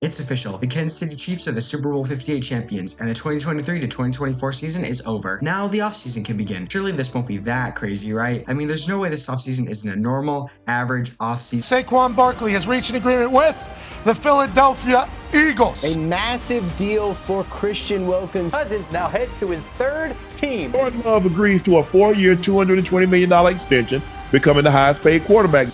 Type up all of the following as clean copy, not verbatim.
It's official. The Kansas City Chiefs are the Super Bowl 58 champions, and the 2023 to 2024 season is over. Now the offseason can begin. Surely this won't be that crazy, right? I mean, there's no way this offseason isn't a normal, average offseason. Saquon Barkley has reached an agreement with the Philadelphia Eagles. A massive deal for Christian Wilkins. Cousins now heads to his third team. Jordan Love agrees to a 4-year, $220 million extension, becoming the highest paid quarterback.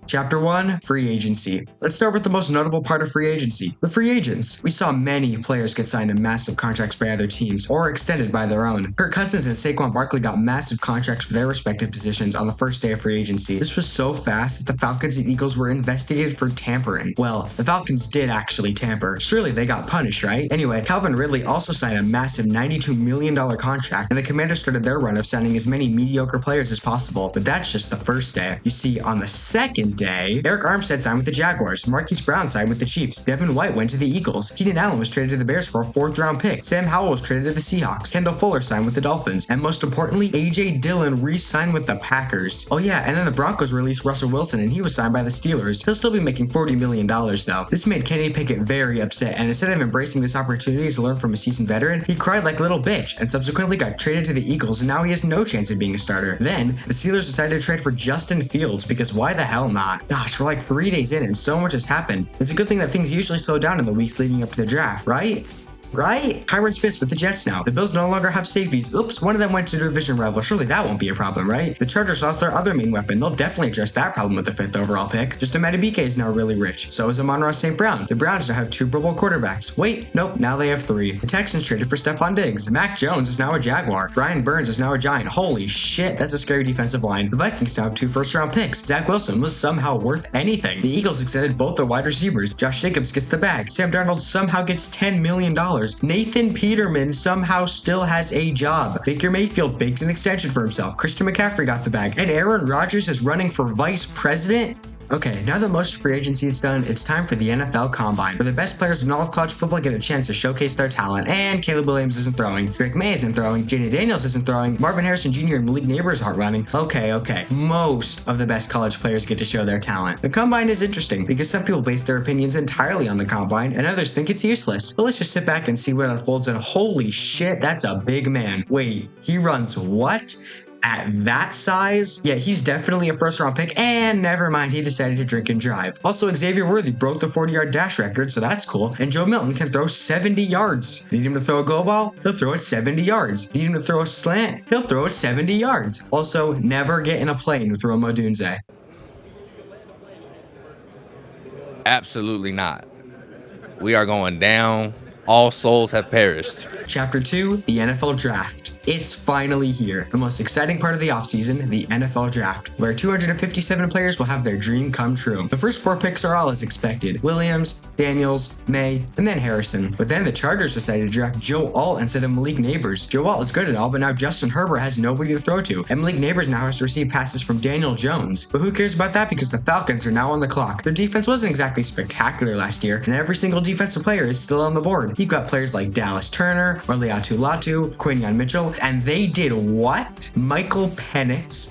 Chapter 1, Free Agency. Let's start with the most notable part of free agency, the free agents. We saw many players get signed to massive contracts by other teams, or extended by their own. Kirk Cousins and Saquon Barkley got massive contracts for their respective positions on the first day of free agency. This was so fast that the Falcons and Eagles were investigated for tampering. Well, the Falcons did actually tamper. Surely they got punished, right? Anyway, Calvin Ridley also signed a massive $92 million contract, and the Commanders started their run of signing as many mediocre players as possible. But that's just the first day. You see, on the second day, Eric Armstead signed with the Jaguars, Marquise Brown signed with the Chiefs, Devin White went to the Eagles, Keenan Allen was traded to the Bears for a 4th-round pick, Sam Howell was traded to the Seahawks, Kendall Fuller signed with the Dolphins, and most importantly, AJ Dillon re-signed with the Packers. Oh yeah, and then the Broncos released Russell Wilson and he was signed by the Steelers. He'll still be making $40 million though. This made Kenny Pickett very upset, and instead of embracing this opportunity to learn from a seasoned veteran, he cried like a little bitch and subsequently got traded to the Eagles, and now he has no chance of being a starter. Then, the Steelers decided to trade for Justin Fields, because why the hell not? Gosh, we're like 3 days in and so much has happened. It's a good thing that things usually slow down in the weeks leading up to the draft, right? Kyron Smith's with the Jets now. The Bills no longer have safeties. Oops, one of them went to division rival. Surely that won't be a problem, right? The Chargers lost their other main weapon. They'll definitely address that problem with the 5th overall pick. Just Madubuike is now really rich. So is Amon-Ra St. Brown. The Browns now have 2 Pro Bowl quarterbacks. Wait, nope, now they have 3. The Texans traded for Stephon Diggs. Mac Jones is now a Jaguar. Brian Burns is now a Giant. Holy shit, that's a scary defensive line. The Vikings now have 2 first-round picks. Zach Wilson was somehow worth anything. The Eagles extended both their wide receivers. Josh Jacobs gets the bag. Sam Darnold somehow gets $10 million. Nathan Peterman somehow still has a job. Baker Mayfield baked an extension for himself. Christian McCaffrey got the bag. And Aaron Rodgers is running for vice president? Okay, now that most free agency is done, it's time for the NFL Combine, where the best players in all of college football get a chance to showcase their talent. And Caleb Williams isn't throwing, Drake May isn't throwing, Jayden Daniels isn't throwing, Marvin Harrison Jr. and Malik Neighbors aren't running. Okay, most of the best college players get to show their talent. The Combine is interesting because some people base their opinions entirely on the Combine, and others think it's useless. But let's just sit back and see what unfolds, and holy shit, that's a big man. Wait, he runs what? At that size? Yeah, he's definitely a first-round pick, and never mind, he decided to drink and drive. Also, Xavier Worthy broke the 40-yard dash record, so that's cool, and Joe Milton can throw 70 yards. Need him to throw a go ball? He'll throw it 70 yards. Need him to throw a slant? He'll throw it 70 yards. Also, never get in a plane with Rome Odunze. Absolutely not. We are going down. All souls have perished. Chapter 2, the NFL Draft. It's finally here. The most exciting part of the offseason, the NFL Draft, where 257 players will have their dream come true. The first 4 picks are all as expected. Williams, Daniels, May, and then Harrison. But then the Chargers decided to draft Joe Alt instead of Malik Neighbors. Joe Alt is good at all, but now Justin Herbert has nobody to throw to, and Malik Neighbors now has to receive passes from Daniel Jones. But who cares about that, because the Falcons are now on the clock. Their defense wasn't exactly spectacular last year, and every single defensive player is still on the board. You've got players like Dallas Turner, Orleatu Latu, Quinion Mitchell, and they did what? Michael goddamn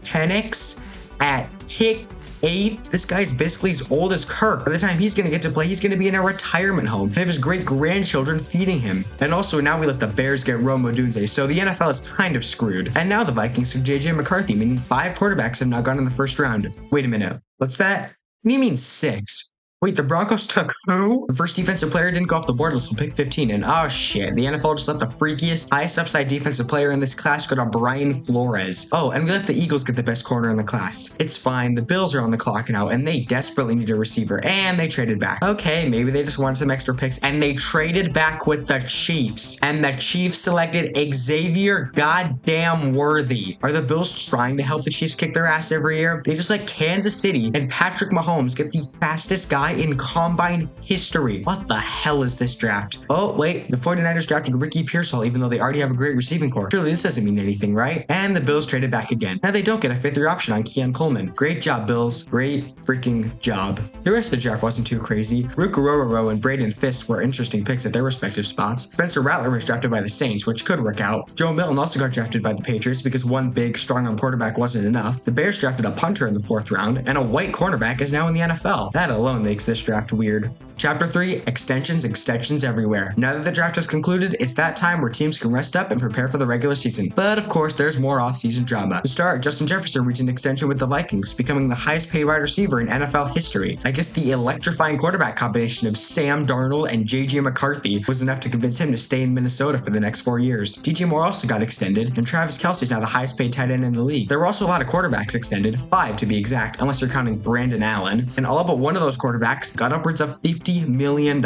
Penix at pick 8. This guy's basically as old as Kirk. By the time he's gonna get to play, he's gonna be in a retirement home and have his great grandchildren feeding him. And also now we let the Bears get Rome Odunze, so the NFL is kind of screwed. And now the Vikings took JJ McCarthy, meaning 5 quarterbacks have now gone in the first round. Wait a minute, what's that? What do you mean 6? Wait, the Broncos took who? The first defensive player didn't go off the board until pick 15, and oh shit, the NFL just let the freakiest, highest upside defensive player in this class go to Brian Flores. Oh, and we let the Eagles get the best corner in the class. It's fine, the Bills are on the clock now, and they desperately need a receiver, and they traded back. Okay, maybe they just wanted some extra picks, and they traded back with the Chiefs, and the Chiefs selected Xavier goddamn Worthy. Are the Bills trying to help the Chiefs kick their ass every year? They just let Kansas City and Patrick Mahomes get the fastest guy buy in combine history. What the hell is this draft? Oh, wait, the 49ers drafted Ricky Pearsall even though they already have a great receiving core. Surely this doesn't mean anything, right? And the Bills traded back again. Now they don't get a 5th-year option on Keon Coleman. Great job, Bills. Great freaking job. The rest of the draft wasn't too crazy. Rukurororo and Braden Fist were interesting picks at their respective spots. Spencer Rattler was drafted by the Saints, which could work out. Joe Milton also got drafted by the Patriots because one big, strong-arm quarterback wasn't enough. The Bears drafted a punter in the 4th round, and a white cornerback is now in the NFL. That alone makes this draft weird. Chapter 3, extensions everywhere. Now that the draft has concluded, it's that time where teams can rest up and prepare for the regular season. But of course, there's more off-season drama. To start, Justin Jefferson reached an extension with the Vikings, becoming the highest paid wide receiver in NFL history. I guess the electrifying quarterback combination of Sam Darnold and JJ McCarthy was enough to convince him to stay in Minnesota for the next 4 years. DJ Moore also got extended, and Travis Kelce is now the highest paid tight end in the league. There were also a lot of quarterbacks extended, 5 to be exact, unless you're counting Brandon Allen, and all but one of those quarterbacks got upwards of $50 million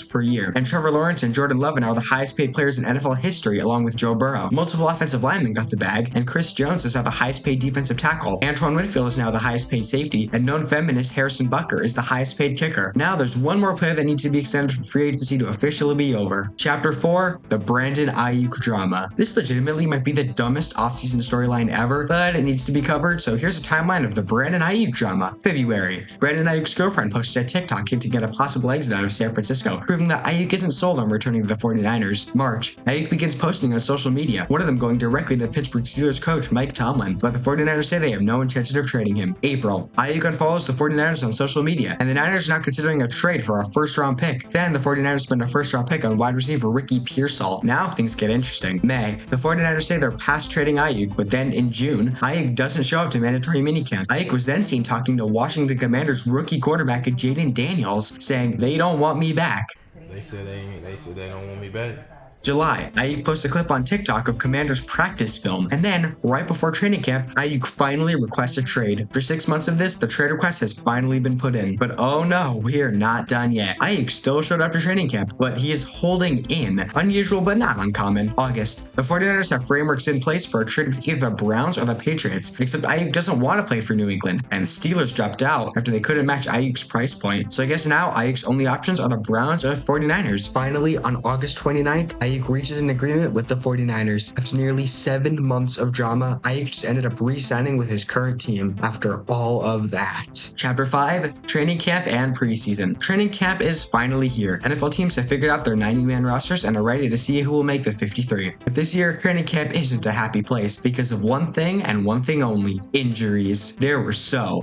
per year. And Trevor Lawrence and Jordan Love are now the highest paid players in NFL history, along with Joe Burrow. Multiple offensive linemen got the bag, and Chris Jones is now the highest paid defensive tackle. Antoine Whitfield is now the highest paid safety, and known feminist Harrison Butker is the highest paid kicker. Now there's one more player that needs to be extended for free agency to officially be over. Chapter 4, the Brandon Aiyuk drama. This legitimately might be the dumbest offseason storyline ever, but it needs to be covered, so here's a timeline of the Brandon Aiyuk drama. February. Brandon Aiyuk's girlfriend posted a TikTok hinting at a possible exit out of San Francisco, proving that Aiyuk isn't sold on returning to the 49ers. March. Aiyuk begins posting on social media, one of them going directly to Pittsburgh Steelers coach Mike Tomlin, but the 49ers say they have no intention of trading him. April. Aiyuk unfollows the 49ers on social media, and the Niners are now considering a trade for a 1st-round pick. Then the 49ers spend a 1st-round pick on wide receiver Ricky Pearsall. Now things get interesting. May. The 49ers say they're past trading Aiyuk, but then in June, Aiyuk doesn't show up to mandatory minicamp. Aiyuk was then seen talking to Washington Commanders rookie quarterback Jaden Daniels, saying they don't want me back. They said they don't want me back. July, Aiyuk posts a clip on TikTok of Commanders practice film, and then, right before training camp, Aiyuk finally requests a trade. For 6 months of this, the trade request has finally been put in. But oh no, we're not done yet. Aiyuk still showed up to training camp, but he is holding in. Unusual but not uncommon. August, the 49ers have frameworks in place for a trade with either the Browns or the Patriots, except Aiyuk doesn't want to play for New England, and the Steelers dropped out after they couldn't match Aiyuk's price point. So I guess now Aiyuk's only options are the Browns or the 49ers. Finally, on August 29th, Aiyuk reaches an agreement with the 49ers. After nearly 7 months of drama, Aiyuk just ended up re-signing with his current team after all of that. Chapter 5, Training Camp and Preseason. Training Camp is finally here. NFL teams have figured out their 90-man rosters and are ready to see who will make the 53. But this year, Training Camp isn't a happy place because of one thing and one thing only: injuries. There were so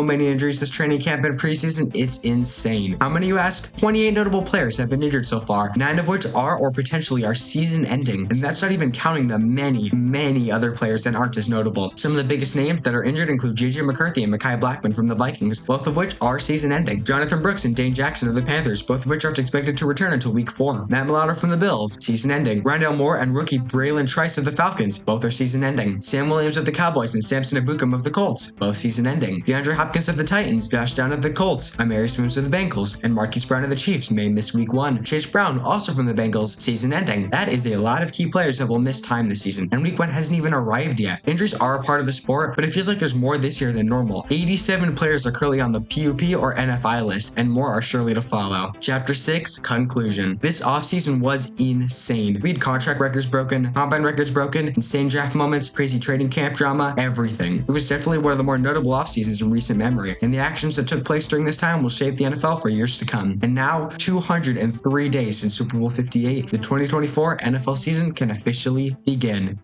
many injuries this training camp and preseason, it's insane. How many, you ask? 28 notable players have been injured so far, 9 of which are or potentially are season ending, and that's not even counting the many other players that aren't as notable. Some of the biggest names that are injured include JJ McCarthy and Mekhi Blackman from the Vikings, both of which are season ending. Jonathan Brooks and Dane Jackson of the Panthers, both of which aren't expected to return until week 4. Matt Milano from the Bills, season ending. Rondale Moore and rookie Braylon Trice of the Falcons, both are season ending. Sam Williams of the Cowboys and Samson Ebukam of the Colts, both season ending. DeAndre Hopkins of the Titans, Josh Down of the Colts, Amari Smith of the Bengals, and Marquise Brown of the Chiefs may miss week 1. Chase Brown, also from the Bengals, season ending. That is a lot of key players that will miss time this season, and week 1 hasn't even arrived yet. Injuries are a part of the sport, but it feels like there's more this year than normal. 87 players are currently on the PUP or NFI list, and more are surely to follow. Chapter 6, Conclusion. This offseason was insane. We had contract records broken, combine records broken, insane draft moments, crazy training camp drama, everything. It was definitely one of the more notable offseasons in recent memory, and the actions that took place during this time will shape the NFL for years to come. And now, 203 days since Super Bowl 58, the 2024 NFL season can officially begin.